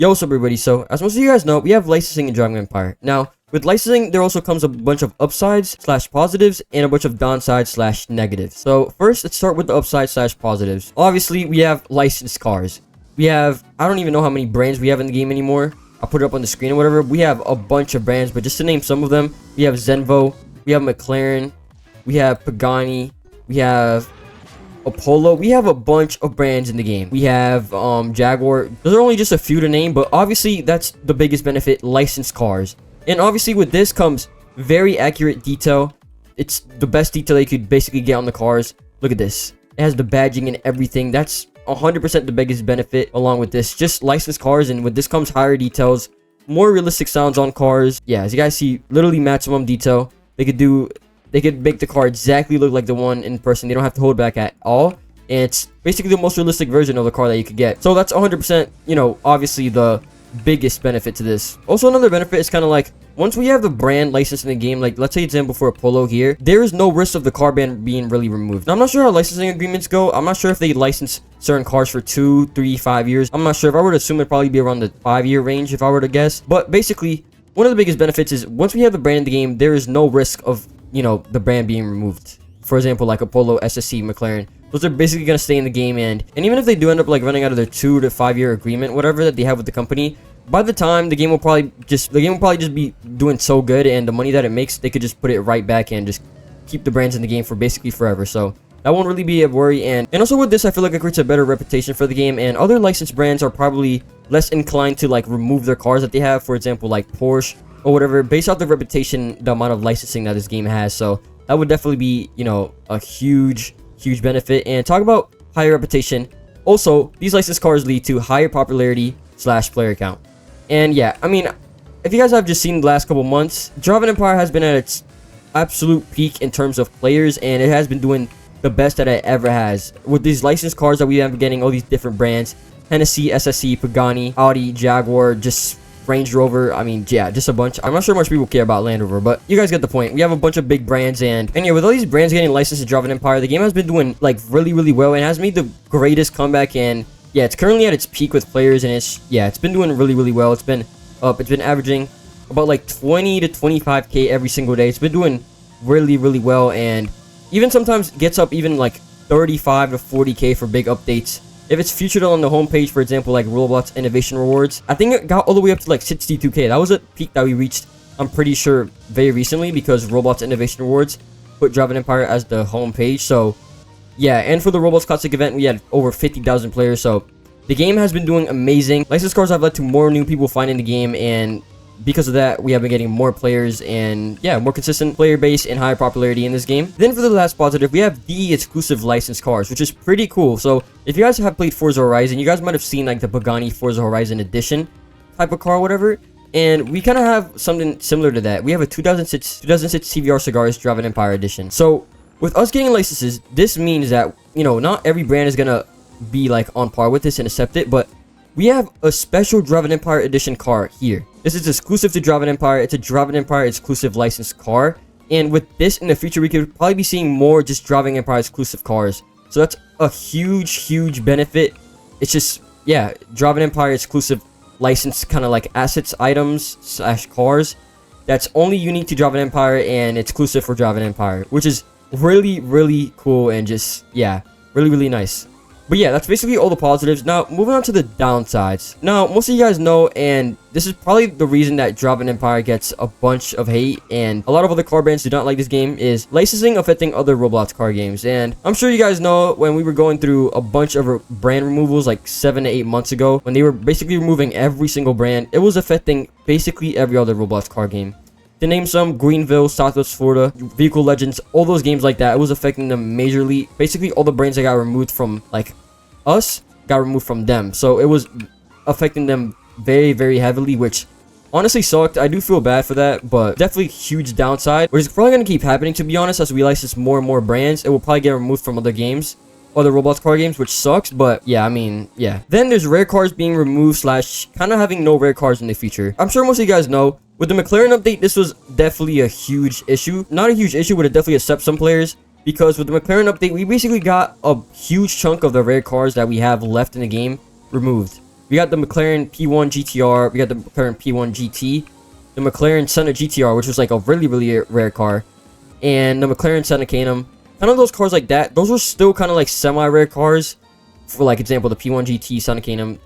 Yo, what's up everybody? So, as most of you guys know, we have licensing in Driving Empire. Now, with licensing, there also comes a bunch of upsides slash positives and a bunch of downsides slash negatives. So, first, let's start with the upside slash positives. Obviously, we have licensed cars. We have, I don't even know how many brands we have in the game anymore. I'll put it up on the screen or whatever. We have a bunch of brands, but just to name some of them, we have Zenvo, we have McLaren, we have Pagani, we have Apollo. We have a bunch of brands in the game. We have Jaguar. Those are only just a few to name, but obviously that's the biggest benefit, licensed cars. And obviously with this comes very accurate detail. It's the best detail you could basically get on the cars. Look at this. It has the badging and everything. That's 100% the biggest benefit along with this. Just licensed cars, and with this comes higher details, more realistic sounds on cars. Yeah, as you guys see, literally maximum detail. They could make the car exactly look like the one in person. They don't have to hold back at all. And it's basically the most realistic version of the car that you could get. So that's 100%, you know, obviously the biggest benefit to this. Also, another benefit is kind of like, once we have the brand license in the game, like let's say it's Zenvo for Apollo here, there is no risk of the car brand being really removed. Now, I'm not sure how licensing agreements go. I'm not sure if they license certain cars for 2, 3, 5 years. I'm not sure. If I were to assume, it'd probably be around the 5-year range if I were to guess. But basically, one of the biggest benefits is once we have the brand in the game, there is no risk of, you know, the brand being removed. For example, like Apollo, SSC, McLaren, those are basically going to stay in the game, and even if they do end up like running out of their 2 to 5 year agreement, whatever that they have with the company, by the time the game will probably just be doing so good, and the money that it makes, they could just put it right back and just keep the brands in the game for basically forever. So that won't really be a worry. And also with this, I feel like it creates a better reputation for the game, and other licensed brands are probably less inclined to like remove their cars that they have. For example, like Porsche or whatever, based off the reputation, the amount of licensing that this game has. So that would definitely be, you know, a huge benefit. And talk about higher reputation, also these licensed cars lead to higher popularity slash player count. And yeah, I mean, if you guys have just seen the last couple months, Driving Empire has been at its absolute peak in terms of players, and it has been doing the best that it ever has with these licensed cars that we have been getting, all these different brands: Hennessy, SSC, Pagani, Audi, Jaguar, just Range Rover. I mean, yeah, just a bunch. I'm not sure much people care about Land Rover, but you guys get the point. We have a bunch of big brands, and yeah, with all these brands getting licensed to Driving Empire, the game has been doing like really well, and has made the greatest comeback. And yeah, it's currently at its peak with players, and it's been doing really well. It's been up. It's been averaging about like 20 to 25k every single day. It's been doing really well, and even sometimes gets up even like 35 to 40k for big updates. If it's featured on the homepage, for example, like Roblox Innovation Rewards, I think it got all the way up to like 62k. That was a peak that we reached, I'm pretty sure, very recently, because Roblox Innovation Rewards put Driving Empire as the homepage. So yeah, and for the Roblox Classic event, we had over 50,000 players. So the game has been doing amazing. Licensed cars have led to more new people finding the game, and because of that, we have been getting more players and yeah, more consistent player base and higher popularity in this game. Then for the last positive, we have the exclusive licensed cars, which is pretty cool. So if you guys have played Forza Horizon, you guys might have seen like the Pagani Forza Horizon Edition type of car or whatever. And we kind of have something similar to that. We have a 2006 CVR Cigars Driving Empire Edition. So with us getting licenses, this means that, you know, not every brand is gonna be like on par with this and accept it, but we have a special Driving Empire Edition car here. This is exclusive to Driving Empire. It's a Driving Empire exclusive licensed car. And with this in the future, we could probably be seeing more just Driving Empire exclusive cars. So that's a huge benefit. It's just, yeah, Driving Empire exclusive licensed kind of like assets, items slash cars that's only unique to Driving Empire and exclusive for Driving Empire, which is really cool, and just, yeah, really nice. But yeah, that's basically all the positives. Now, moving on to the downsides. Now, most of you guys know, and this is probably the reason that Driving Empire gets a bunch of hate, and a lot of other car brands do not like this game, is licensing affecting other Roblox car games. And I'm sure you guys know, when we were going through a bunch of brand removals like 7 to 8 months ago, when they were basically removing every single brand, it was affecting basically every other Roblox car game. To name some, Greenville, Southwest Florida, Vehicle Legends, all those games like that, it was affecting them majorly. Basically, all the brands that got removed from, like, us got removed from them. So it was affecting them very heavily, which honestly sucked. I do feel bad for that, but definitely huge downside, which is probably going to keep happening, to be honest. As we license more and more brands, it will probably get removed from other games, other Roblox car games, which sucks. But yeah, I mean, yeah. Then there's rare cars being removed slash kind of having no rare cars in the future. I'm sure most of you guys know, with the McLaren update, this was definitely a huge issue. Not a huge issue, but it definitely upset some players. Because with the McLaren update, we basically got a huge chunk of the rare cars that we have left in the game removed. We got the McLaren P1 GTR. We got the McLaren P1 GT. The McLaren Senna GTR, which was like a really rare car. And the McLaren Senna Canum. Kind of those cars like that. Those were still kind of like semi-rare cars. For like example, the P1 GT, Senna Canum.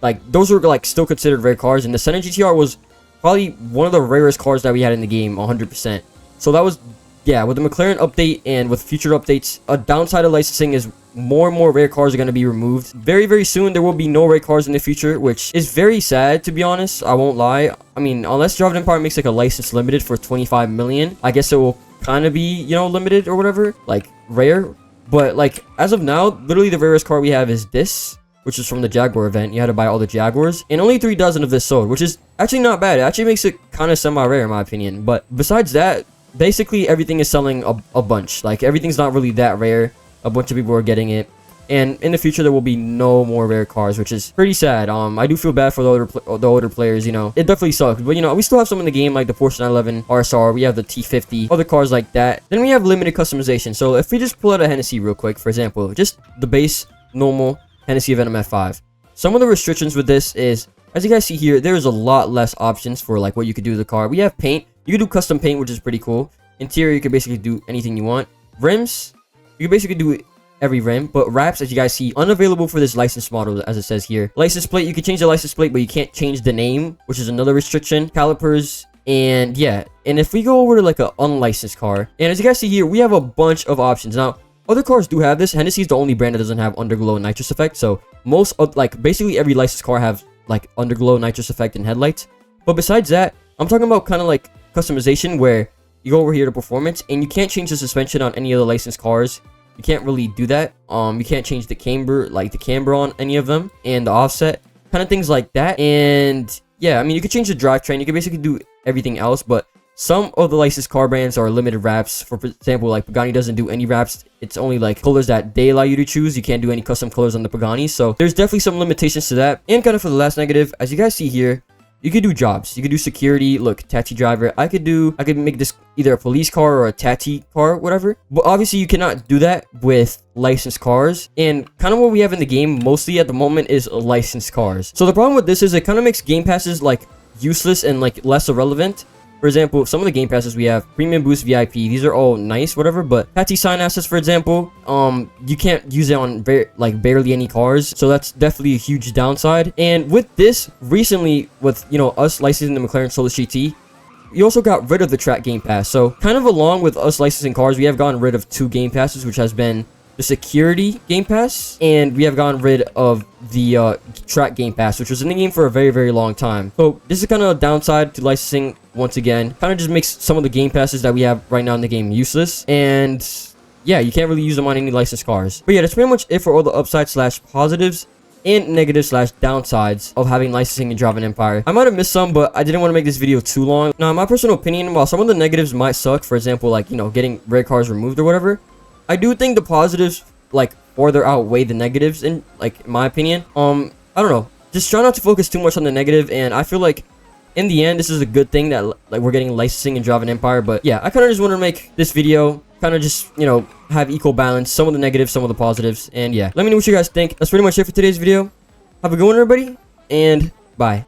Like, those were like still considered rare cars. And the Senna GTR was probably one of the rarest cars that we had in the game, 100%. So that was, yeah, with the McLaren update and with future updates, a downside of licensing is more and more rare cars are going to be removed. Very soon, there will be no rare cars in the future, which is very sad, to be honest. I won't lie. I mean, unless Java Empire makes like a license limited for 25 million, I guess it will kind of be, you know, limited or whatever, like rare. But like, as of now, literally the rarest car we have is this, which is from the Jaguar event. You had to buy all the Jaguars, and only 3 dozen of this sold, which is actually not bad. It actually makes it kind of semi-rare in my opinion. But besides that, basically everything is selling a bunch. Like, everything's not really that rare. A bunch of people are getting it, and in the future there will be no more rare cars, which is pretty sad. I do feel bad for the older players, you know. It definitely sucks, but you know, we still have some in the game, like the Porsche 911 RSR. We have the T50, other cars like that. Then we have limited customization. So if we just pull out a Hennessy real quick, for example, just the base normal Hennessy Venom F5. Some of the restrictions with this is, as you guys see here, there's a lot less options for like what you could do to the car. We have paint. You can do custom paint, which is pretty cool. Interior, you can basically do anything you want. Rims, you can basically do every rim. But wraps, as you guys see, unavailable for this license model, as it says here. License plate, you can change the license plate, but you can't change the name, which is another restriction. Calipers, and yeah. And if we go over to like an unlicensed car, and as you guys see here, we have a bunch of options. Now, other cars do have this. Hennessy is the only brand that doesn't have underglow nitrous effect. So most of, like, basically every licensed car have like underglow nitrous effect in headlights. But besides that, I'm talking about kind of like customization, where you go over here to performance, and you can't change the suspension on any of the licensed cars. You can't really do that. You can't change the camber, like the camber on any of them, and the offset, kind of things like that. And yeah, I mean, you can change the drivetrain. You can basically do everything else, but some of the licensed car brands are limited wraps. For example, like Pagani doesn't do any wraps. It's only like colors that they allow you to choose. You can't do any custom colors on the Pagani. So there's definitely some limitations to that. And kind of for the last negative, as you guys see here, you could do jobs. You could do security. Look, taxi driver. I could make this either a police car or a taxi car, whatever. But obviously you cannot do that with licensed cars. And kind of what we have in the game mostly at the moment is licensed cars. So the problem with this is it kind of makes game passes like useless and like less irrelevant. For example, some of the game passes we have, Premium Boost VIP, these are all nice, whatever, but Taxi Sign Assets, for example, you can't use it on barely any cars, so that's definitely a huge downside. And with this, recently, with, you know, us licensing the McLaren Solus GT, we also got rid of the Track Game Pass. So kind of along with us licensing cars, we have gotten rid of 2 game passes, which has been the Security Game Pass, and we have gotten rid of the Track Game Pass, which was in the game for a very long time. So this is kind of a downside to licensing. Once again, kind of just makes some of the game passes that we have right now in the game useless, and yeah, you can't really use them on any licensed cars. But yeah, that's pretty much it for all the upsides slash positives and negatives slash downsides of having licensing in Java Empire. I might have missed some, but I didn't want to make this video too long. Now, in my personal opinion, while some of the negatives might suck, for example, like, you know, getting rare cars removed or whatever, I do think the positives like further outweigh the negatives, in like, in my opinion. I don't know, just try not to focus too much on the negative, and I feel like in the end, this is a good thing that like we're getting licensing in Java Empire. But yeah, I kind of just want to make this video kind of just, you know, have equal balance, some of the negatives, some of the positives. And yeah, let me know what you guys think. That's pretty much it for today's video. Have a good one, everybody, and bye.